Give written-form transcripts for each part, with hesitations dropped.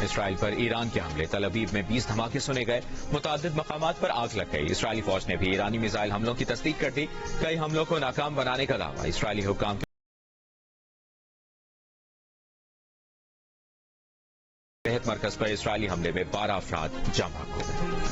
اسرائیل پر ایران کے حملے، تل ابیب میں 20 دھماکے سنے گئے، متعدد مقامات پر آگ لگ گئی۔ اسرائیلی فوج نے بھی ایرانی میزائل حملوں کی تصدیق کر دی، کئی حملوں کو ناکام بنانے کا دعویٰ۔ اسرائیلی حکام صحت مرکز پر اسرائیلی حملے میں 12 افراد جاں بحق ہو گئے۔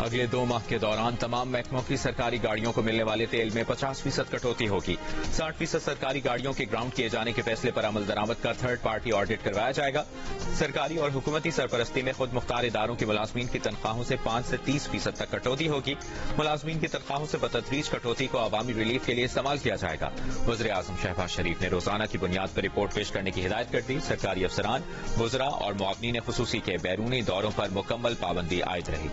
اگلے 2 ماہ کے دوران تمام محکموں کی سرکاری گاڑیوں کو ملنے والے تیل میں 50% کٹوتی ہوگی۔ 60% سرکاری گاڑیوں کے گراؤنڈ کیے جانے کے فیصلے پر عمل درآمد کا تھرڈ پارٹی آڈٹ کروایا جائے گا۔ سرکاری اور حکومتی سرپرستی میں خود مختار اداروں کے ملازمین کی تنخواہوں سے 5 سے 30% تک کٹوتی ہوگی۔ ملازمین کی تنخواہوں سے بتدریج کٹوتی کو عوامی ریلیف کے لیے استعمال کیا جائے گا۔ وزیر اعظم شہباز شریف نے روزانہ کی بنیاد پر رپورٹ پیش کرنے کی ہدایت کر دی۔ سرکاری افسران، وزراء اور معاونین خصوصی کے بیرونی دوروں پر مکمل پابندی عائد رہے گی۔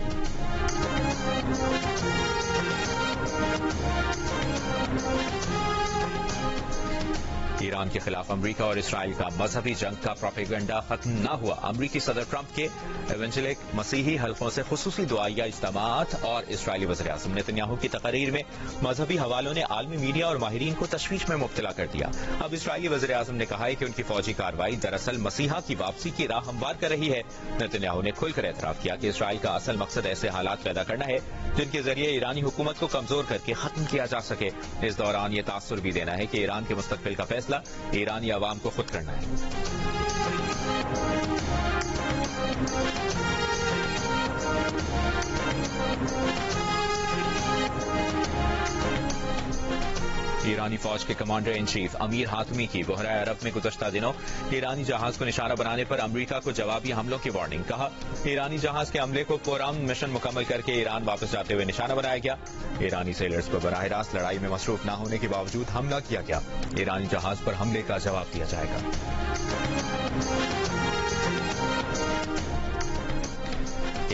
ایران کے خلاف امریکہ اور اسرائیل کا مذہبی جنگ کا پروپیگنڈا ختم نہ ہوا۔ امریکی صدر ٹرمپ کے ایونجلک مسیحی حلقوں سے خصوصی دعائیہ اجتماعات اور اسرائیلی وزیر اعظم نیتنیاہو کی تقاریر میں مذہبی حوالوں نے عالمی میڈیا اور ماہرین کو تشویش میں مبتلا کر دیا۔ اب اسرائیلی وزیر اعظم نے کہا ہے کہ ان کی فوجی کارروائی دراصل مسیحا کی واپسی کی راہ ہموار کر رہی ہے۔ نیتنیاہو نے کھل کر اعتراف کیا کہ اسرائیل کا اصل مقصد ایسے حالات پیدا کرنا ہے جن کے ذریعے ایرانی حکومت کو کمزور کر کے ختم کیا جا سکے۔ اس دوران یہ تاثر بھی دینا ہے کہ ایران کے مستقبل کا فیصلہ ایرانی عوام کو خود کرنا ہے۔ ایرانی فوج کے commander in chief Amir Hatami کی بحیرہ عرب میں گزشتہ دنوں ایرانی جہاز کو نشانہ بنانے پر امریکہ کو جوابی حملوں کی وارننگ۔ کہا، ایرانی جہاز کے عملے کو پرامن مشن مکمل کر کے ایران واپس جاتے ہوئے نشانہ بنایا گیا۔ ایرانی سیلرز پر براہ راست لڑائی میں مصروف نہ ہونے کے باوجود حملہ کیا گیا۔ ایرانی جہاز پر حملے کا جواب دیا جائے گا۔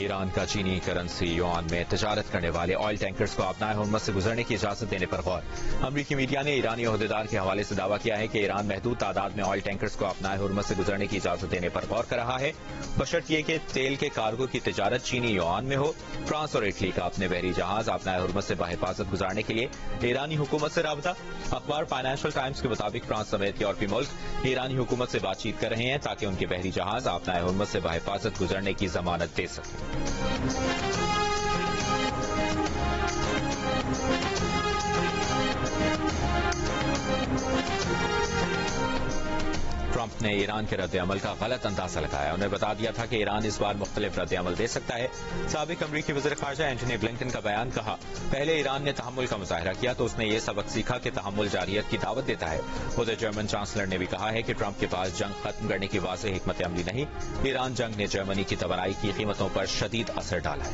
ایران کا چینی کرنسی یوان میں تجارت کرنے والے آئل ٹینکرز کو آبنائے ہرمز سے گزرنے کی اجازت دینے پر غور۔ امریکی میڈیا نے ایرانی عہدیدار کے حوالے سے دعویٰ کیا ہے کہ ایران محدود تعداد میں آئل ٹینکرز کو آبنائے ہرمز سے گزرنے کی اجازت دینے پر غور کر رہا ہے، بشرط یہ کہ تیل کے کارگو کی تجارت چینی یوان میں ہو۔ فرانس اور اٹلی کا اپنے بحری جہاز آبنائے ہرمز سے بحفاظت گزارنے کے لیے ایرانی حکومت سے رابطہ۔ اخبار فائنینشل ٹائمز کے مطابق فرانس سمیت یورپی ملک ایرانی حکومت سے بات چیت کر رہے ہیں تاکہ ان کے بحری جہاز آبنائے ہرمز سے بحفاظت گزرنے کی ضمانت دے سکیں۔ ٹرمپ نے ایران کے رد عمل کا غلط اندازہ لگایا۔ انہیں بتا دیا تھا کہ ایران اس بار مختلف رد عمل دے سکتا ہے۔ سابق امریکی وزیر خارجہ اینٹونی بلنکن کا بیان، کہا، پہلے ایران نے تحمل کا مظاہرہ کیا تو اس نے یہ سبق سیکھا کہ تحمل جارحیت کی دعوت دیتا ہے۔ ادھر جرمن چانسلر نے بھی کہا ہے کہ ٹرمپ کے پاس جنگ ختم کرنے کی واضح حکمت عملی نہیں۔ ایران جنگ نے جرمنی کی توانائی کی قیمتوں پر شدید اثر ڈالا ہے۔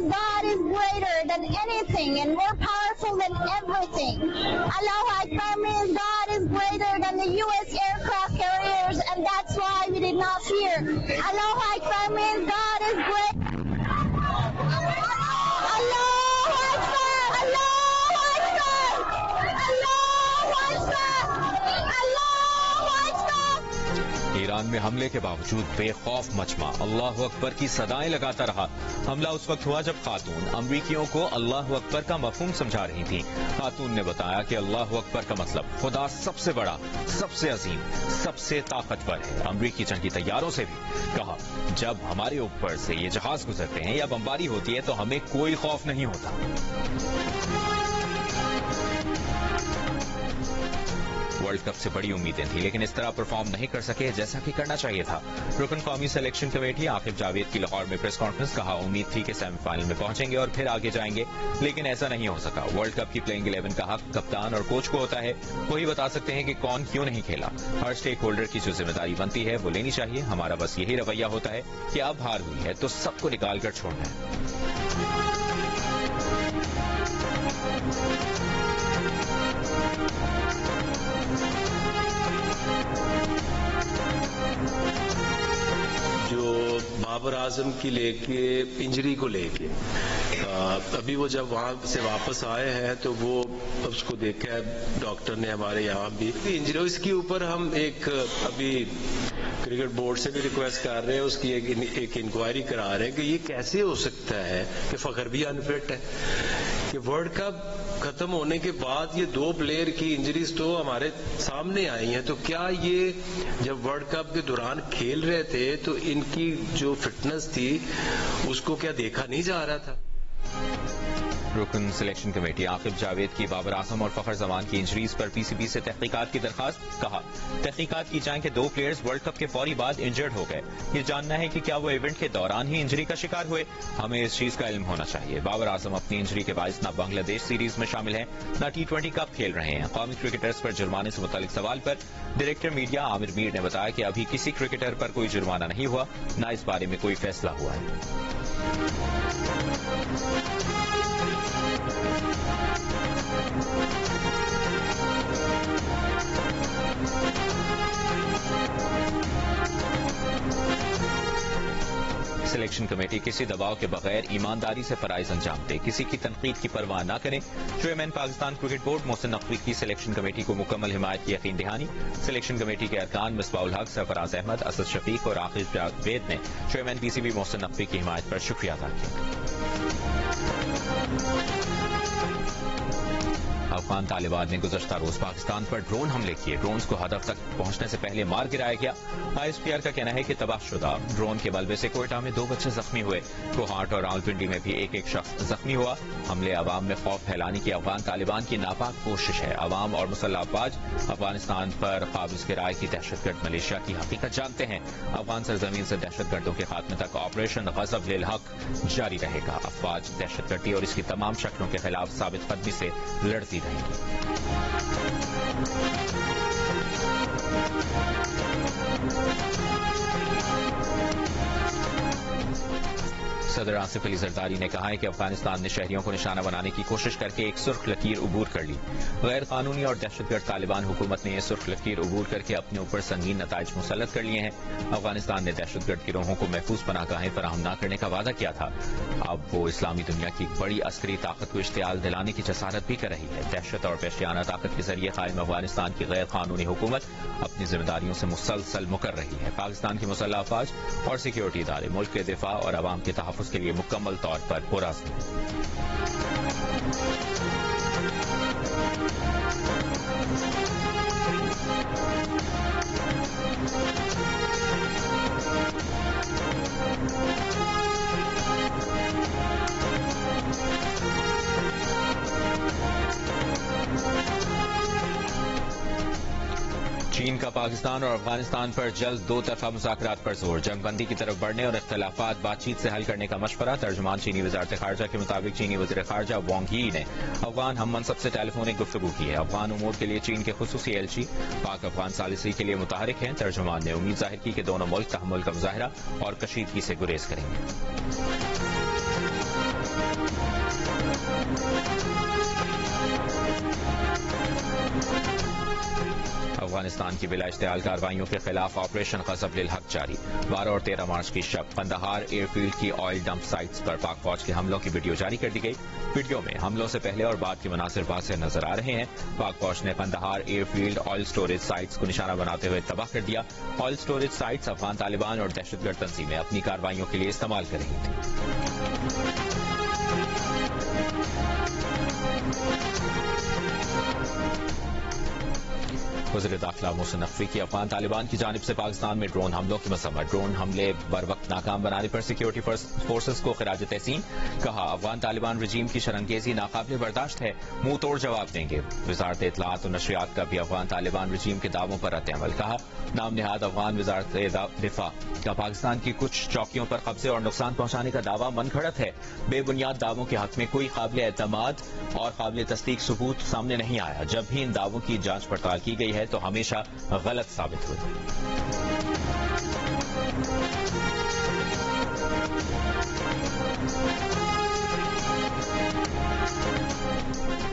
God is greater than anything and more powerful than everything. Allahu Akbar means God is greater than the U.S. aircraft carriers, and that's why we did not fear. Allahu Akbar means God is great. Allahu Akbar! Allahu Akbar! Allahu Akbar! Allahu Akbar! Iran میں حملے کے باوجود بے خوف مجمع اللہ اکبر کی صدائیں لگاتا رہا۔ حملہ اس وقت ہوا جب خاتون امریکیوں کو اللہ اکبر کا مفہوم سمجھا رہی تھیں۔ خاتون نے بتایا کہ اللہ اکبر کا مطلب خدا سب سے بڑا، سب سے عظیم، سب سے طاقتور ہے۔ امریکی جنگی طیاروں سے بھی کہا، جب ہمارے اوپر سے یہ جہاز گزرتے ہیں یا بمباری ہوتی ہے تو ہمیں کوئی خوف نہیں ہوتا۔ ورلڈ کپ سے بڑی امیدیں تھیں لیکن اس طرح پرفارم نہیں کر سکے جیسا کہ کرنا چاہیے تھا۔ رکن قومی سلیکشن کمیٹی عاقب جاوید کی لاہور میں پریس کانفرنس، کہا، امید تھی کہ سیمی فائنل میں پہنچیں گے اور پھر آگے جائیں گے لیکن ایسا نہیں ہو سکا۔ ورلڈ کپ کی پلئنگ 11 کا حق کپتان اور کوچ کو ہوتا ہے، وہی بتا سکتے ہیں کہ کون کیوں نہیں کھیلا۔ ہر اسٹیک ہولڈر کی جو ذمہ داری بنتی ہے وہ لینی چاہیے۔ ہمارا بس یہی رویہ ہوتا ہے کہ اب ہار ہوئی ہے تو سب کو نکال کر چھوڑنا ہے۔ جو بابر اعظم کی لے کے انجری کو لے کے ابھی وہ جب وہاں سے واپس آئے ہیں تو وہ اس کو دیکھا ہے ڈاکٹر نے ہمارے یہاں بھی انجری، اس کے اوپر ہم ایک ابھی کرکٹ بورڈ سے بھی ریکویسٹ کر رہے ہیں، اس کی ایک انکوائری کرا رہے ہیں کہ یہ کیسے ہو سکتا ہے کہ فخر بھی انفٹ ہے، کہ ورلڈ کپ ختم ہونے کے بعد یہ 2 پلیئر کی انجریز تو ہمارے سامنے آئی ہیں، تو کیا یہ جب ورلڈ کپ کے دوران کھیل رہے تھے تو ان کی جو فٹنس تھی اس کو کیا دیکھا نہیں جا رہا تھا؟ رکن سلیکشن کمیٹی عاقب جاوید کی بابر اعظم اور فخر زمان کی انجریز پر پی سی بی سے تحقیقات کی درخواست، کہا تحقیقات کی جائیں کہ 2 پلیئرز ورلڈ کپ کے فوری بعد انجرڈ ہو گئے، یہ جاننا ہے کہ کیا وہ ایونٹ کے دوران ہی انجری کا شکار ہوئے، ہمیں اس چیز کا علم ہونا چاہیے۔ بابر اعظم اپنی انجری کے باعث نہ بنگلہ دیش سیریز میں شامل ہیں نہ T20 کپ کھیل رہے ہیں۔ قومی کرکٹرز پر جرمانے سے متعلق سوال پر ڈائریکٹر میڈیا عامر میر نے بتایا کہ ابھی کسی کرکٹر پر کوئی جرمانہ نہیں ہوا، نہ اس بارے میں کوئی فیصلہ ہوا ہے۔ سلیکشن کمیٹی کسی دباؤ کے بغیر ایمانداری سے فرائض انجام دے، کسی کی تنقید کی پرواہ نہ کریں۔ Chairman Pakistan cricket board Mohsin Naqvi کی سلیکشن کمیٹی کو مکمل حمایت کی یقین دہانی۔ سلیکشن کمیٹی کے ارکان مصباح الحق، سرفراز احمد، اسد شفیق اور عاقب جاوید نے chairman P C B Mohsin Naqvi کی حمایت پر شکریہ ادا کیا۔ افغان طالبان نے گزشتہ روز پاکستان پر ڈرون حملے کیے، ڈرونز کو ہدف تک پہنچنے سے پہلے مار گرایا گیا۔ آئی ایس پی آر کا کہنا ہے کہ تباہ شدہ ڈرون کے ملبے سے کوئٹہ میں 2 بچے زخمی ہوئے، کوہاٹ اور راولپنڈی میں بھی ایک شخص زخمی ہوا۔ حملے عوام میں خوف پھیلانے کی افغان طالبان کی ناپاک کوشش ہے۔ عوام اور مسلح افواج افغانستان پر قابض کرائے کی دہشت گرد ملیشیا کی حقیقت جانتے ہیں۔ افغان سرزمین سے دہشت گردوں کے خاتمے تک آپریشن غضب للحق جاری رہے گا۔ افواج دہشت گردی اور اس کی تمام شکلوں کے خلاف ثابت قدمی سے لڑتی رہیں گی۔ صدر آصف علی زرداری نے کہا ہے کہ افغانستان نے شہریوں کو نشانہ بنانے کی کوشش کر کے ایک سرخ لکیر عبور کر لی۔ غیر قانونی اور دہشت گرد طالبان حکومت نے یہ سرخ لکیر عبور کر کے اپنے اوپر سنگین نتائج مسلط کر لیے ہیں۔ افغانستان نے دہشت گرد گروہوں کو محفوظ پناہ گاہیں فراہم نہ کرنے کا وعدہ کیا تھا، اب وہ اسلامی دنیا کی بڑی عسکری طاقت کو اشتعال دلانے کی جسارت بھی کر رہی ہے۔ دہشت اور وحشیانہ طاقت کے ذریعے قائم افغانستان کی غیر قانونی حکومت اپنی ذمہ داریوں سے مسلسل مکر رہی ہے۔ پاکستان کی مسلح افواج اور سیکیورٹی ادارے ملک کے دفاع اور عوام کے تحفظ کے لیے مکمل طور پر پرعزم ہیں۔ چین کا پاکستان اور افغانستان پر جلد 2 طرفہ مذاکرات پر زور، جنگ بندی کی طرف بڑھنے اور اختلافات بات چیت سے حل کرنے کا مشورہ۔ ترجمان چینی وزارت خارجہ کے مطابق چینی وزیر خارجہ وانگ یی نے افغان ہم منصب سے ٹیلی فونک گفتگو کی ہے۔ افغان امور کے لیے چین کے خصوصی ایلچی پاک افغان ثالثی کے لیے متحرک ہیں۔ ترجمان نے امید ظاہر کی کہ دونوں ملک تحمل کا مظاہرہ اور کشیدگی سے گریز کریں گے۔ افغانستان کی بلا اشتعال کارروائیوں کے خلاف آپریشن غضب للحق جاری۔ 12 اور 13 مارچ کی شب قندھار ایئر فیلڈ کی آئل ڈمپ سائٹس پر پاک فوج کے حملوں کی ویڈیو جاری کر دی گئی۔ ویڈیو میں حملوں سے پہلے اور بعد کے مناظر واضح نظر آ رہے ہیں۔ پاک فوج نے Kandahar airfield oil storage sites کو نشانہ بناتے ہوئے تباہ کر دیا۔ Oil storage sites Afghan Taliban اور دہشت گرد تنظیمیں اپنی کارروائیوں کے لیے استعمال کر رہی تھیں۔ وزیر داخلہ محسن نقوی کی افغان طالبان کی جانب سے پاکستان میں ڈرون حملوں کی مذمت۔ ڈرون حملے بر وقت ناکام بنانے پر سیکیورٹی فورسز کو خراج تحسین، کہا افغان طالبان رجیم کی شرنگیزی ناقابل برداشت ہے، منہ توڑ جواب دیں گے۔ وزارت اطلاعات و نشریات کا بھی افغان طالبان رجیم کے دعووں پر رد عمل، کہا نام نہاد افغان وزارت دفاع کا پاکستان کی کچھ چوکیوں پر قبضے اور نقصان پہنچانے کا دعویٰ من گھڑت ہے۔ بے بنیاد دعووں کے حق میں کوئی قابل اعتماد اور قابل تصدیق ثبوت سامنے نہیں آیا۔ جب بھی ان دعووں کی جانچ پڑتال کی گئی ہے تو ہمیشہ غلط ثابت ہوئی۔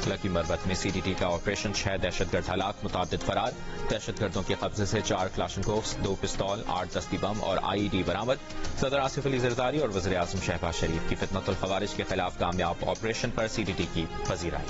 لکی مربت میں CDT کا آپریشن، 6 دہشت گرد ہلاک، متعدد فرار۔ دہشت گردوں کے قبضے سے 4 کلاشنکوفز، 2 پستول، 8 دستی بم اور IED برآمد۔ صدر آصف علی زرداری اور وزیر اعظم شہباز شریف کی فتنۃ الخوارج کے خلاف کامیاب آپریشن پر CDT کی پذیرائی۔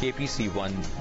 KPC1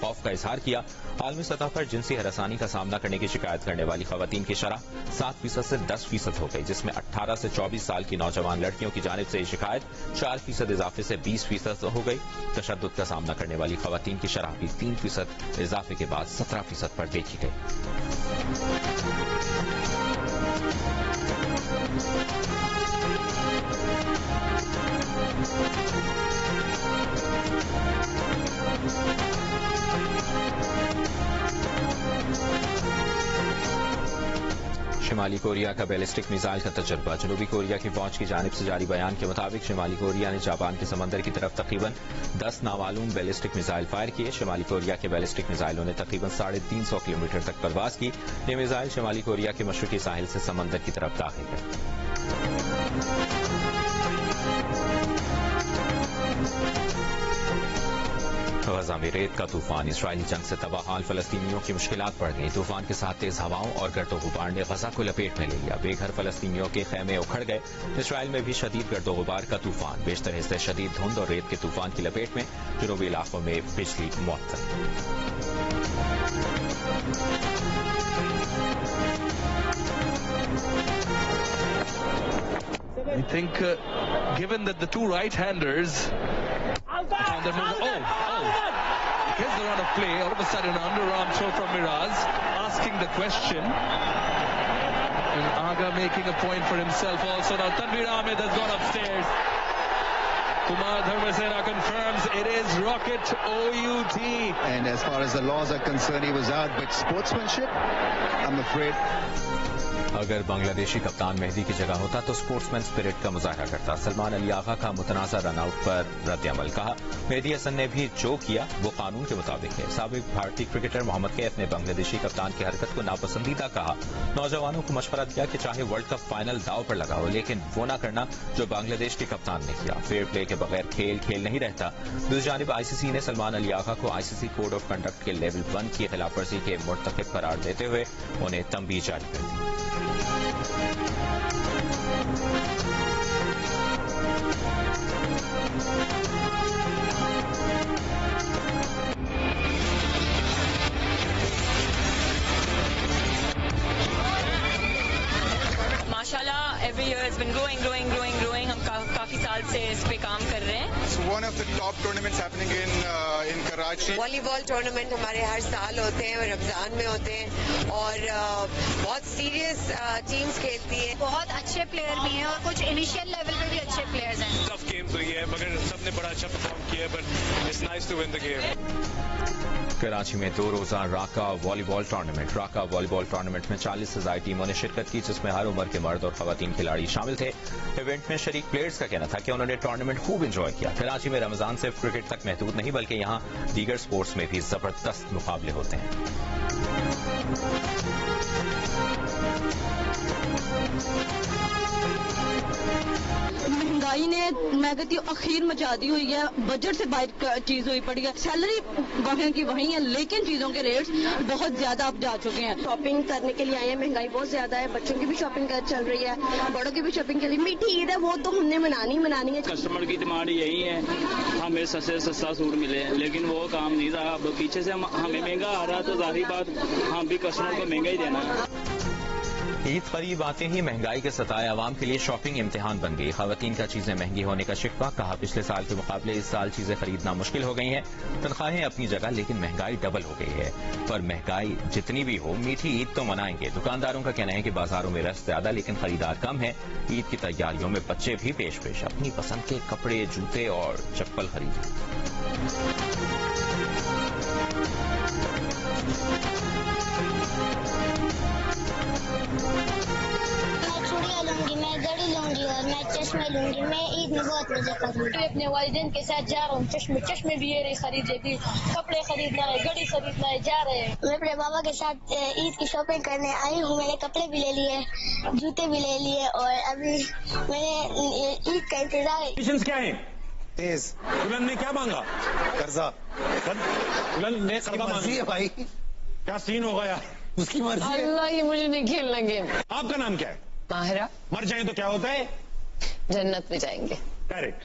خوف کا اظہار کیا۔ عالمی سطح پر جنسی ہراسانی کا سامنا کرنے کی شکایت کرنے والی خواتین کی شرح 7% سے 10% ہو گئی، جس میں 18 سے 24 سال کی نوجوان لڑکیوں کی جانب سے یہ شکایت 4% اضافے سے 20% ہو گئی۔ تشدد کا سامنا کرنے والی خواتین کی شرح بھی 3% اضافے کے بعد 17% پر دیکھی گئی۔ شمالی کوریا کا بیلسٹک میزائل کا تجربہ۔ جنوبی کوریا کی فوج کی جانب سے جاری بیان کے مطابق شمالی کوریا نے جاپان کے سمندر کی طرف تقریباً 10 نامعلوم بیلسٹک میزائل فائر کیے۔ شمالی کوریا کے بیلسٹک میزائلوں نے تقریباً 350 کلومیٹر تک پرواز کی۔ یہ میزائل شمالی کوریا کے مشرقی ساحل سے سمندر کی طرف داخل ہے۔ غزہ میں ریت کا طوفان، اسرائیلی جنگ سے تباہ حال فلسطینیوں کی مشکلات بڑھ گئیں۔ طوفان کے ساتھ تیز ہواؤں اور گرد و غبار نے غزہ کو لپیٹ میں لے لیا۔ بے گھر فلسطینیوں کے خیمے اکھڑ گئے۔ اسرائیل میں بھی شدید گرد و غبار کا طوفان، بیشتر حصے شدید دھند اور ریت کے طوفان کی لپیٹ میں۔ جنوبی علاقوں میں بجلی معطل۔ I think given that the two right-handers found their move, because they're on a play, all of a sudden an underarm throw from Miraz, asking the question, and Aga making a point for himself also. Now Tanveer Ahmed has gone upstairs. Kumar Dharmasena confirms it is Rocket OUT. And as far as the laws are concerned, he was out, but sportsmanship, I'm afraid. اگر بنگلہ دیشی کپتان مہدی کی جگہ ہوتا تو sports مین spirit کا مظاہرہ کرتا۔ سلمان علی آغا کا متنازع رن آؤٹ پر رد عمل، کہا مہدی حسن نے بھی جو کیا وہ قانون کے مطابق ہے۔ سابق بھارتی کرکٹر محمد کیف نے بنگلہ دیشی کپتان کی حرکت کو ناپسندیدہ کہا۔ نوجوانوں کو مشورہ دیا کہ چاہے ورلڈ کپ فائنل داؤ پر لگا ہو، لیکن وہ نہ کرنا جو بنگلہ دیش کے کپتان نے کیا۔ فیئر پلے کے بغیر کھیل نہیں رہتا۔ دوسری جانب آئی سی سی نے سلمان علی آغا کو آئی سی سی کوڈ آف کنڈکٹ کے لیول 1 کی خلاف ورزی کے مرتکب قرار دیتے ہوئے انہیں تنبیہ جاری کر دی۔ ماشاءاللہ every year it's been growing. ہم کافی سال سے اس پہ کام کر رہے ہیں. One of the top tournaments happening in Karachi. والی بال ٹورنامنٹ ہمارے ہر سال ہوتے ہیں اور رمضان میں ہوتے ہیں اور بہت سیریس ٹیمز کھیلتی ہیں. بہت اچھے پلیئر بھی ہیں اور کچھ انیشیل لیول پہ بھی اچھے پلیئرز ہیں. ٹف گیم تو یہ ہے مگر سب نے بڑا اچھا پرفارم کیا ہے but it's nice to win the game. Karachi میں 2 روزہ راکا والی بال ٹورنامنٹ. راکا والی بال ٹورنامنٹ میں 40 سے زائد ٹیموں نے شرکت کی جس میں ہر عمر کے مرد اور خواتین کھلاڑی شامل تھے. ایونٹ میں شریک پلیئرز کا کہنا تھا کہ انہوں نے ٹورنامنٹ خوب انجوائے کیا. کراچی میں رمضان صرف کرکٹ تک محدود نہیں بلکہ یہاں دیگر سپورٹس میں بھی زبردست مقابلے ہوتے ہیں. مہنگائی نے میں کہتی ہوں اخیر مچا دی ہوئی ہے. بجٹ سے باہر چیز ہوئی پڑی ہے. سیلری وہیں کی وہیں ہے لیکن چیزوں کے ریٹس بہت زیادہ اب جا چکے ہیں. شاپنگ کرنے کے لیے آئے ہیں. مہنگائی بہت زیادہ ہے. بچوں کی بھی شاپنگ چل رہی ہے, بڑوں کی بھی شاپنگ چل رہی ہے. میٹھی عید ہے وہ تو ہم نے منانی ہے. کسٹمر کی ڈیمانڈ یہی ہے ہمیں سستا سوٹ ملے لیکن وہ کام نہیں رہا. اب پیچھے سے ہمیں مہنگا آ رہا تو ظاہری بات ہم بھی کسٹمر کو مہنگا ہی دینا ہے. عید قریب آتے ہی مہنگائی کے ستائے عوام کے لیے شاپنگ امتحان بن گئی. خواتین کا چیزیں مہنگی ہونے کا شکوہ. کہا پچھلے سال کے مقابلے اس سال چیزیں خریدنا مشکل ہو گئی ہیں. تنخواہیں اپنی جگہ لیکن مہنگائی ڈبل ہو گئی ہے. پر مہنگائی جتنی بھی ہو میٹھی عید تو منائیں گے. دکانداروں کا کہنا ہے کہ بازاروں میں رش زیادہ لیکن خریدار کم ہے. عید کی تیاریوں میں بچے بھی پیش اپنی پسند کے کپڑے جوتے اور چپل خریدیں. میں گھڑی لوں گی اور میں چشمے لوں گی. میں عید میں بہت مزے کروں گی. اپنے والدین کے ساتھ جا رہا ہوں. چشمے بھی یہ خرید لیتی, کپڑے خریدنا ہے, گھڑی خریدنا ہے, جا رہے ہیں. میں اپنے بابا کے ساتھ عید کی شاپنگ کرنے آئی ہوں. میں نے کپڑے بھی لے لیے, جوتے بھی لے لیے اور ابھی میں نے عید کا انتظار ہے. کیا ہے تیز دلہن نے کیا مانگا؟ قرضہ. دلہن نے قرضہ مانگا. بھائی کیا سین ہوگا یار, اس کی مرضی ہے. اللہ یہ مجھے نہیں کھیلنا گیم. آپ کا نام کیا ہے؟ ماہرہ. مر جائیں تو کیا ہوتا ہے؟ جنت میں جائیں گے. کریکٹ.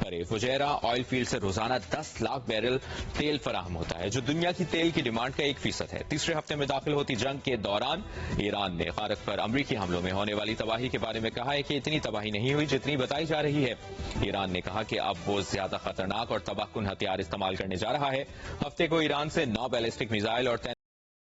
پرے فجیرہ آئل فیلڈ سے روزانہ 10 لاکھ بیرل تیل فراہم ہوتا ہے جو دنیا کی تیل کی ڈیمانڈ کا 1% ہے۔ تیسرے ہفتے میں داخل ہوتی جنگ کے دوران ایران نے خارق پر امریکی حملوں میں ہونے والی تباہی کے بارے میں کہا ہے کہ اتنی تباہی نہیں ہوئی جتنی بتائی جا رہی ہے۔ ایران نے کہا کہ اب وہ زیادہ خطرناک اور تباہ کن ہتھیار استعمال کرنے جا رہا ہے۔ ہفتے کو ایران سے 9 بیلسٹک میزائل اور